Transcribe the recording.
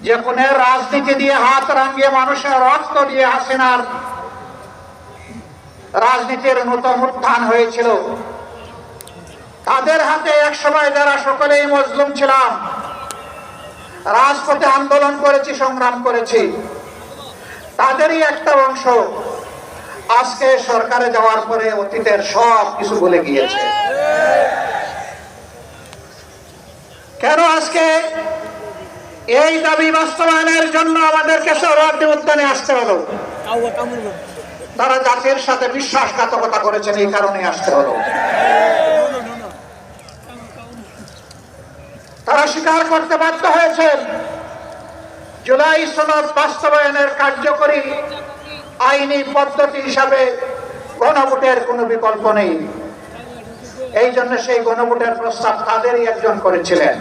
যে কোন রাজনীতি দিয়ে হাত রাঙিয়ে মানুষের রক্ত দিয়ে হাসিনার রাজনীতির নতুন উত্থান হয়েছিল, তাদের হাতে এক সময় যারা সকলেই মজলুম ছিলাম, রাজপথে আন্দোলন করেছি, সংগ্রাম করেছি, তাদেরই একটা অংশ আজকে সরকারে যাওয়ার পরে অতীতের সব কিছু ভুলে গিয়েছে। কেন আজকে এই দাবি বাস্তবায়নের জন্য আমাদেরকে সোহরাওয়ার্দী উদ্যানে আসতে হলো? তারা জাতির সাথে বিশ্বাসঘাতকতা করেছেন, এই কারণে আসতে হলো। তারা স্বীকার করতে বাধ্য হয়েছেন জুলাই সনদ বাস্তবায়নের কার্যকরী আইনি পদ্ধতি হিসাবে গণভোটের কোনো বিকল্প নেই। এই জন্য সেই গণভোটের প্রস্তাব তাদেরই একজন করেছিলেন।